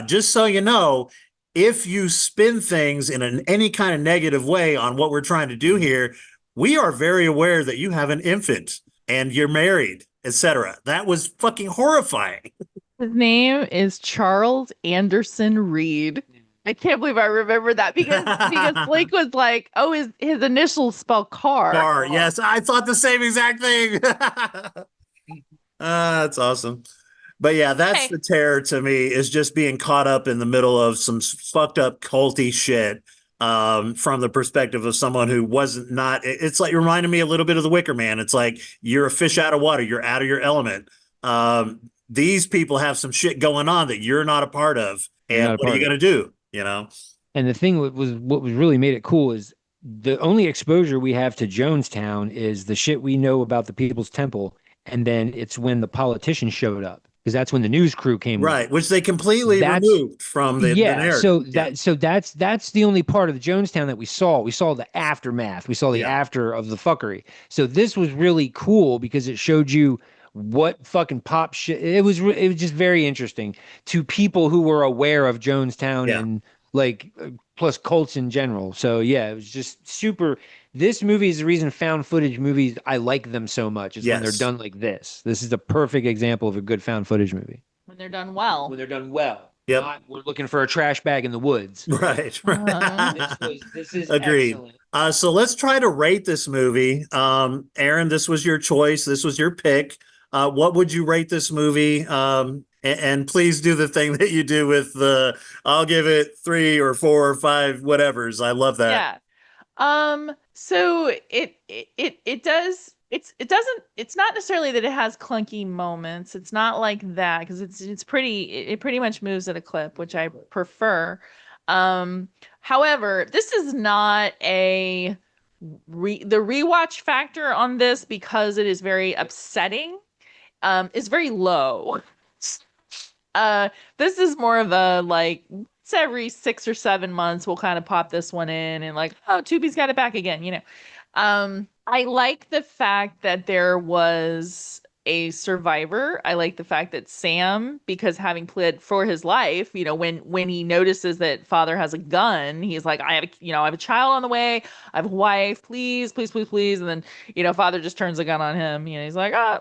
just so you know, if you spin things in any kind of negative way on what we're trying to do here, we are very aware that you have an infant and you're married, etc. That was fucking horrifying. His name is Charles Anderson Reed. I can't believe I remember that because Blake was like, oh, his initials spell car. Car, yes. I thought the same exact thing. That's awesome. But yeah, that's the terror to me, is just being caught up in the middle of some fucked up culty shit. From the perspective of someone who wasn't not, it's like, it reminded me a little bit of the Wicker Man. It's like, you're a fish out of water. You're out of your element. These people have some shit going on that you're not a part of. And what are you going to do? And the thing what was really made it cool is the only exposure we have to Jonestown is the shit we know about the People's Temple. And then it's when the politicians showed up, because that's when the news crew came, right, which they completely removed from the narrative. So that's the only part of the Jonestown that we saw. We saw the aftermath. We saw the after of the fuckery. So this was really cool because it showed you what fucking pop shit. It was just very interesting to people who were aware of Jonestown and like plus cults in general. So yeah, it was just super. This movie is the reason found footage movies, I like them so much. Is when they're done like this. This is the perfect example of a good found footage movie. When they're done well. When they're done well. Yep. Not, we're looking for a trash bag in the woods. Right. This is agreed. Excellent. So let's try to rate this movie. Erin, this was your choice. This was your pick. What would you rate this movie? And please do the thing that you do with I'll give it 3 or 4 or 5 whatevers. I love that. Yeah. So it does. It's not necessarily that it has clunky moments. It's not like that, because it pretty much moves at a clip, which I prefer. However, this is not the rewatch factor on this, because it is very upsetting, is very low. This is more of a like, it's every 6 or 7 months we'll kind of pop this one in and like, oh, Tubi's got it back again, I like the fact that there was a survivor. I like the fact that Sam, because having pled for his life, when he notices that father has a gun, he's like, I have a child on the way, I have a wife, please, please, please, please. And then, father just turns a gun on him. He's like, I'm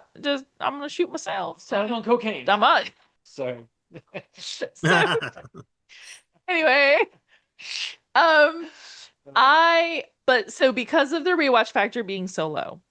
gonna shoot myself. So I'm on cocaine. I'm on. Sorry. So anyway, um, so because of the rewatch factor being so low,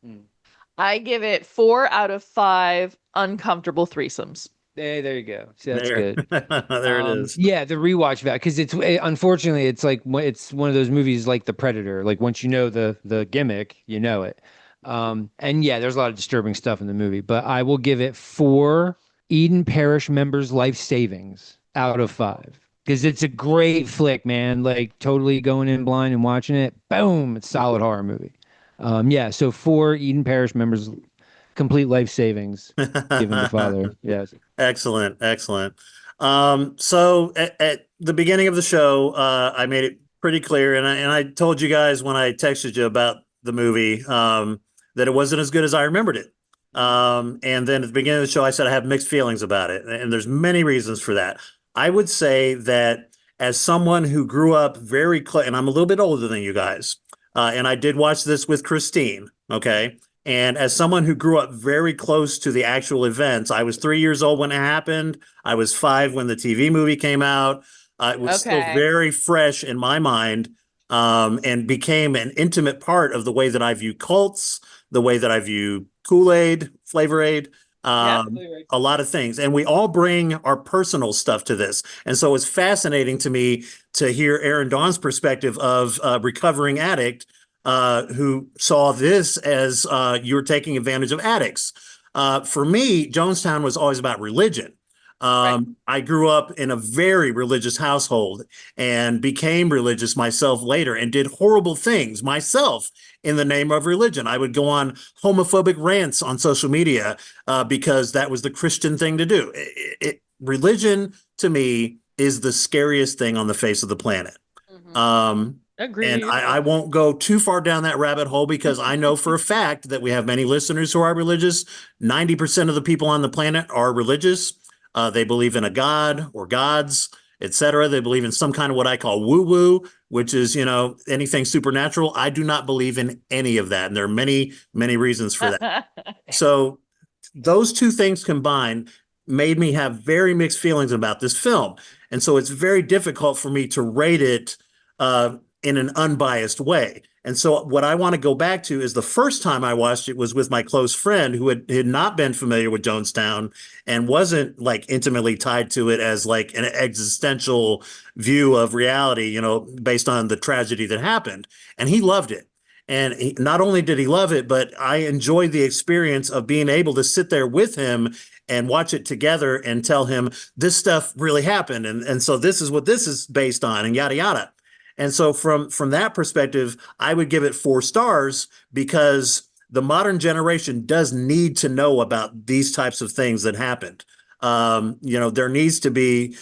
I give it 4 out of 5 uncomfortable threesomes. Hey, there you go. See, that's There, good. there it is. Yeah, the rewatch value because unfortunately it's like it's one of those movies like The Predator. Like once you know the gimmick, you know it. And yeah, there's a lot of disturbing stuff in the movie, but I will give it 4 Eden Parish members' life savings out of 5 because it's a great flick, man. Like totally going in blind and watching it, boom, it's a solid horror movie. Yeah, so 4 Eden Parish members complete life savings given to father. Yes. Excellent, excellent. So at the beginning of the show, I made it pretty clear, and I told you guys when I texted you about the movie that it wasn't as good as I remembered it. And then at the beginning of the show, I said I have mixed feelings about it, and there's many reasons for that. I would say that as someone who grew up very close, and I'm a little bit older than you guys, and I did watch this with Christine, okay? And as someone who grew up very close to the actual events, I was 3 years old when it happened. I was 5 when the TV movie came out. It was still Okay. very fresh in my mind, and became an intimate part of the way that I view cults, the way that I view Kool-Aid, Flavor Aid, a lot of things. And we all bring our personal stuff to this. And so it's fascinating to me to hear Erin Dawn's perspective of a recovering addict who saw this as you're taking advantage of addicts. For me, Jonestown was always about religion. I grew up in a very religious household and became religious myself later and did horrible things myself in the name of religion. I would go on homophobic rants on social media because that was the Christian thing to do. Religion, to me, is the scariest thing on the face of the planet. Agreed. And I won't go too far down that rabbit hole because I know for a fact that we have many listeners who are religious. 90% of the people on the planet are religious. They believe in a god or gods, etc. They believe in some kind of what I call woo-woo, which is, anything supernatural. I do not believe in any of that. And there are many, many reasons for that. So those two things combined made me have very mixed feelings about this film. And so it's very difficult for me to rate it in an unbiased way. And so what I want to go back to is the first time I watched it was with my close friend who had not been familiar with Jonestown and wasn't like intimately tied to it as like an existential view of reality, based on the tragedy that happened. And he loved it. And not only did he love it, but I enjoyed the experience of being able to sit there with him and watch it together and tell him this stuff really happened. And so this is what this is based on and yada, yada. And so from that perspective, I would give it 4 stars because the modern generation does need to know about these types of things that happened. There needs to be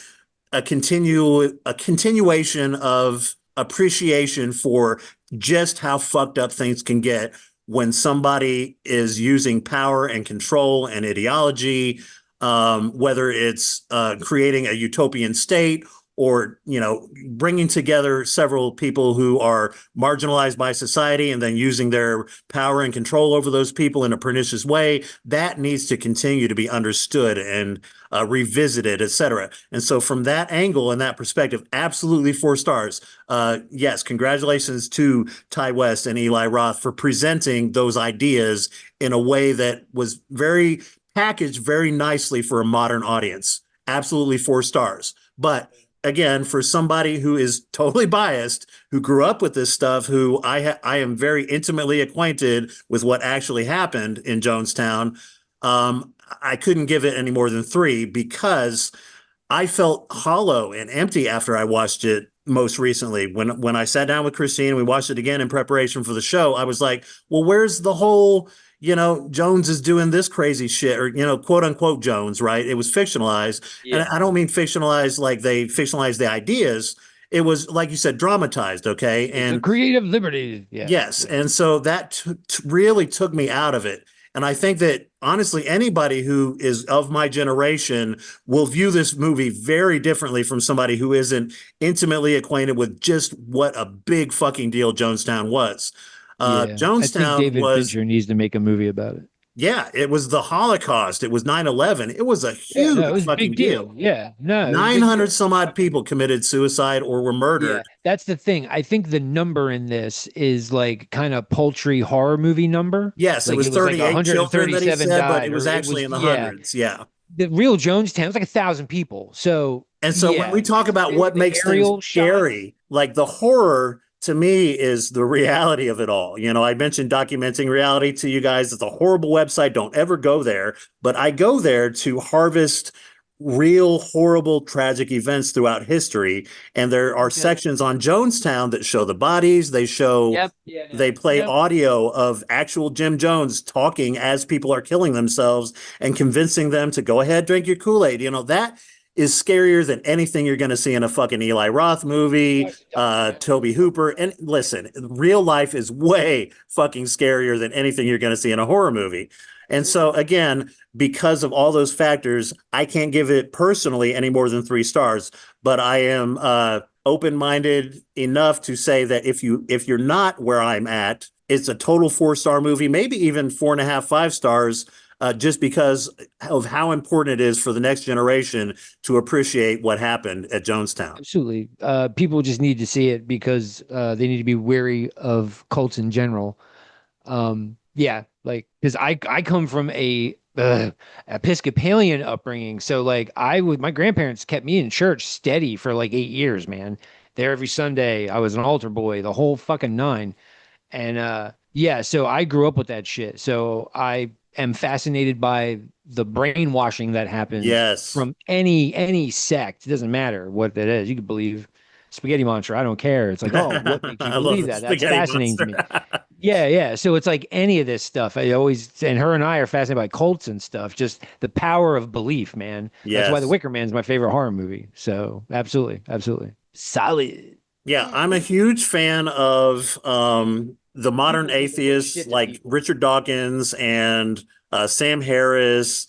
a continuation of appreciation for just how fucked up things can get when somebody is using power and control and ideology, whether it's creating a utopian state or, bringing together several people who are marginalized by society and then using their power and control over those people in a pernicious way. That needs to continue to be understood and revisited, et cetera. And so from that angle and that perspective, absolutely 4 stars. Yes, congratulations to Ty West and Eli Roth for presenting those ideas in a way that was very packaged very nicely for a modern audience. Absolutely 4 stars. But again, for somebody who is totally biased, who grew up with this stuff, who I am very intimately acquainted with what actually happened in Jonestown, I couldn't give it any more than 3 because I felt hollow and empty after I watched it most recently. When I sat down with Christine and we watched it again in preparation for the show, I was like, well, where's the whole, Jones is doing this crazy shit, or, quote unquote Jones, right? It was fictionalized. Yeah. And I don't mean fictionalized like they fictionalized the ideas. It was, like you said, dramatized, okay? It's a creative liberty. Yeah. Yes. And so that really took me out of it. And I think that, honestly, anybody who is of my generation will view this movie very differently from somebody who isn't intimately acquainted with just what a big fucking deal Jonestown was. Yeah. Jonestown I think David was... Fincher needs to make a movie about it. Yeah, it was the Holocaust. It was 9/11. It was a Yeah, no, huge it was a fucking big deal. deal. Yeah, no, it was a big deal. 900 some odd people committed suicide or were Yeah, murdered. that's the thing. I think the number in this is like kind of paltry horror movie number. Yes, it Like was it was like 38 children that he 137 said, but it died, was or it actually was, in the yeah, hundreds. Yeah. the real Jonestown was like 1,000 people. So And so when yeah, we talk about what the makes things aerial shots. scary, like the horror to me is the reality of it all. You know, I mentioned documenting reality to you guys. It's a horrible website. Don't ever go there. But I go there to harvest real, horrible, tragic events throughout history. And there are Because sections on Jonestown that show the bodies. They show, Yep. yeah, no. they play Yep. audio of actual Jim Jones talking as people are killing themselves and convincing them to go ahead, drink your Kool-Aid. You know, that is scarier than anything you're going to see in a fucking Eli Roth movie, Watch the documentary. Toby Hooper. And listen, real life is way fucking scarier than anything you're going to see in a horror movie. And so, again, because of all those factors, I can't give it personally any more than 3 stars. But I am open-minded enough to say that if you're not where I'm at, it's a total 4-star movie, maybe even 4.5, 5 stars, just because of how important it is for the next generation to appreciate what happened at Jonestown. Absolutely. People just need to see it because they need to be wary of cults in general. Yeah, like because I come from a Episcopalian upbringing, so like my grandparents kept me in church steady for like 8 years, man. There every Sunday, I was an altar boy, the whole fucking nine. And yeah, so I grew up with that shit. So I am fascinated by the brainwashing that happens Yes. from any sect. It doesn't matter what that is. You could believe spaghetti monster. I don't care. It's like, oh, what makes you I love believe the that? That's spaghetti fascinating to me. monster. Yeah, yeah. So it's like any of this stuff. I always, and her and I are fascinated by cults and stuff. Just the power of belief, man. That's why The Yes. Wicker Man's my favorite horror movie. So absolutely, absolutely. Solid. Yeah, I'm a huge fan of the modern People do the atheists shit to like people. Richard Dawkins and Sam Harris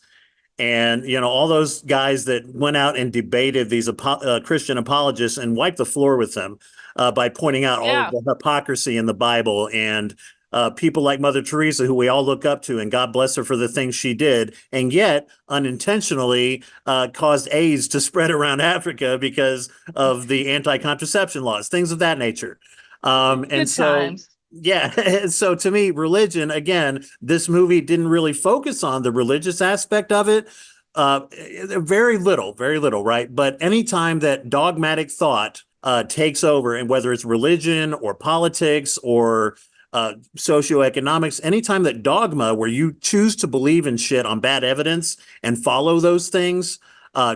and all those guys that went out and debated these Christian apologists and wiped the floor with them by pointing out all of Yeah. the hypocrisy in the Bible and people like Mother Teresa, who we all look up to, and God bless her for the things she did, and yet unintentionally caused AIDS to spread around Africa because of the anti-contraception laws, things of that nature. And Good so times. yeah. So to me, religion, again, this movie didn't really focus on the religious aspect of it. Very little, right? But anytime that dogmatic thought takes over, and whether it's religion or politics or socioeconomics, anytime that dogma, where you choose to believe in shit on bad evidence and follow those things,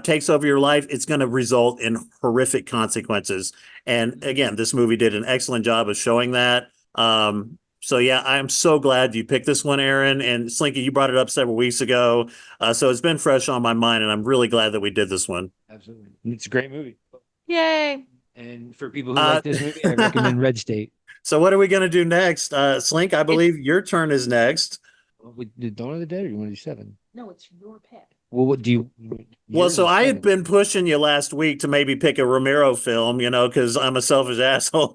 takes over your life, it's going to result in horrific consequences. And again, this movie did an excellent job of showing that. So yeah, I'm so glad you picked this one, Erin. And Slinky, you brought it up several weeks ago. So it's been fresh on my mind, and I'm really glad that we did this one. Absolutely. It's a great movie. Yay. And for people who like this movie, I recommend Red State. So what are we going to do next? Slink, I It's believe your turn is next. With the Dawn of the Dead, or you want to do 7? no, it's your pick. Well, what do you? Well, yours so is I had 7. been pushing you last week to maybe pick a Romero film, because I'm a selfish asshole.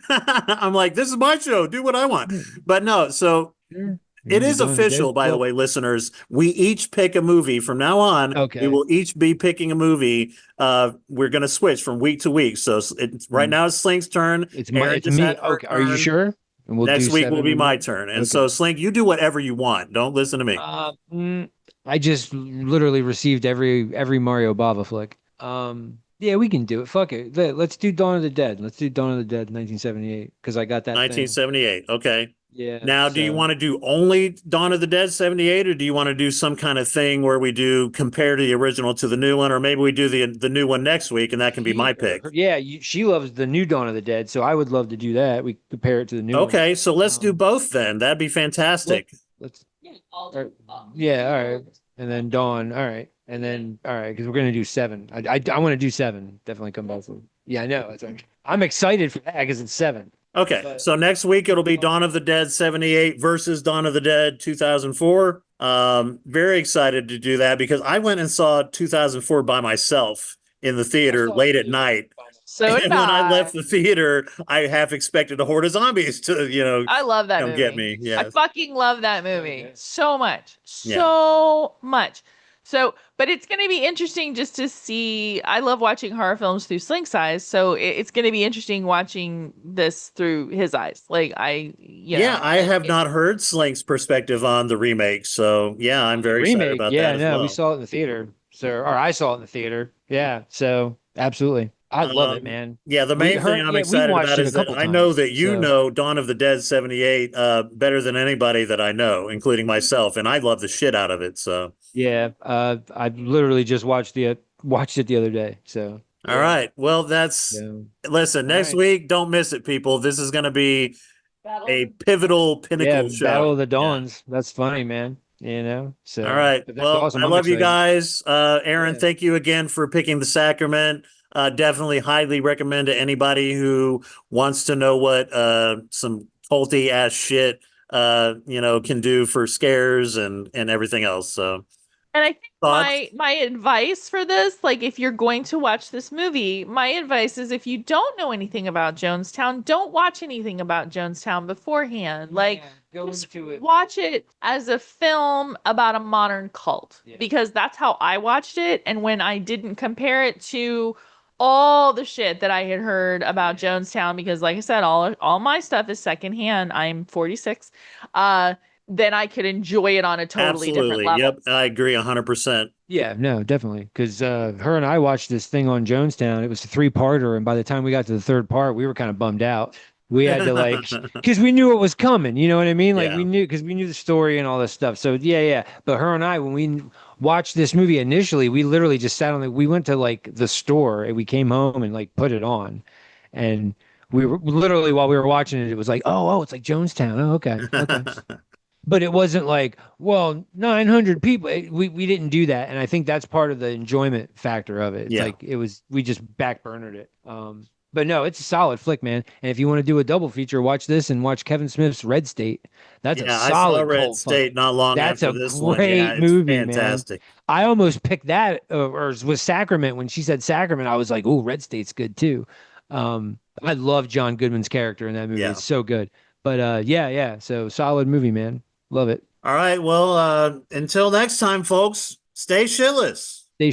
I'm like, this is my show. Do what I want. But no, so Sure. it You is Dawn of the official, Dead? by the Well, way, listeners. We each pick a movie from now on. We okay. will each be picking a movie. We're going to switch from week to week. So right now it's Slink's turn. Erin It's just me. had her Okay, are you turn. sure? And we'll Next do week will 7 be and my then. turn. And Okay. so, Slink, you do whatever you want. Don't listen to me. I just literally received every Mario Bava flick. Yeah, we can do it. Fuck it. Let's do Dawn of the Dead. Let's do Dawn of the Dead, 1978, because I got that thing. 1978. Okay. Yeah. Now, do you So want to do only Dawn of the Dead 78, or do you want to do some kind of thing where we do compare the original to the new one, or maybe we do the new one next week, and that can be my pick? Yeah, she loves the new Dawn of the Dead, so I would love to do that. We compare it to the new one. Okay, so let's do Um, both then. That'd be fantastic. Let's Yeah, yeah, all right. And then Dawn, all right. And then all right, because we're gonna do 7. I want to do 7. Definitely come back to it. Yeah, I know. I'm excited for that because it's 7. Okay, But so next week it'll be Dawn of the Dead 78 versus Dawn of the Dead 2004. Very excited to do that because I went and saw 2004 by myself in the theater late at night. So did And when I I. left the theater, I half expected a horde of zombies to, I love that come movie. get me. I Yes. fucking love that movie so much. Yeah. So much. So, but it's going to be interesting just to see. I love watching horror films through Slink's eyes, so it's going to be interesting watching this through his eyes. Like Yeah, I have not heard Slink's perspective on the remake, so yeah, I'm very excited Remake. about Yeah, that as no, we well. saw it in the theater. So, or I saw it in the theater. Yeah. So absolutely. I love it, Um, man. Yeah, the main thing I'm Yeah, we excited watched about it a is that couple I know times. that you So know Dawn of the Dead 78 better than anybody that I know, including myself, and I love the shit out of it. So, yeah, I literally just watched it the other day. So all yeah. right. Well, that's Yeah. listen, All next right. week, don't miss it, people. This is going to be a pivotal Yeah, pinnacle Battle show. of the Yeah. Dawns. That's funny, man. You know. All So, right. but that's Well, awesome. I I'm love you excited. guys. Erin, Yeah. thank you again for picking the Sacrament. Definitely highly recommend to anybody who wants to know what some culty ass shit can do for scares and everything else. So And I think thoughts? my advice for this, like if you're going to watch this movie, my advice is if you don't know anything about Jonestown, don't watch anything about Jonestown beforehand. Like Go just into it. watch it as a film about a modern cult Yeah. because that's how I watched it. And when I didn't compare it to all the shit that I had heard about Jonestown, because like I said, all my stuff is secondhand. I'm 46. Then I could enjoy it on a totally different Absolutely. level. Yep. I agree 100%. Yeah, no, definitely. Because her and I watched this thing on Jonestown. It was a three-parter, and by the time we got to the third part, we were kind of bummed out. We had to because we knew what was coming. You know what I mean? Like Yeah. we knew because we knew the story and all this stuff. So yeah, yeah. But her and I, when we watched this movie initially, we literally just sat on the. We went to like the store and we came home and like put it on, and we were literally while we were watching it, it was like, oh, it's like Jonestown. Oh, okay, okay. But it wasn't like, well, 900 people. We didn't do that, and I think that's part of the enjoyment factor of it. It's Yeah. like we just backburnered it. But no, it's a solid flick, man. And if you want to do a double feature, watch this and watch Kevin Smith's Red State. That's a Yeah, I saw solid Red cult State film. not long That's after a this one. Yeah, great it's movie, man. fantastic. I almost picked that, or was Sacrament. When she said Sacrament, I was like, oh, Red State's good too. I love John Goodman's character in that movie. Yeah. It's so good. But yeah. So solid movie, man. Love it. All right. Well, until next time, folks, stay shitless. They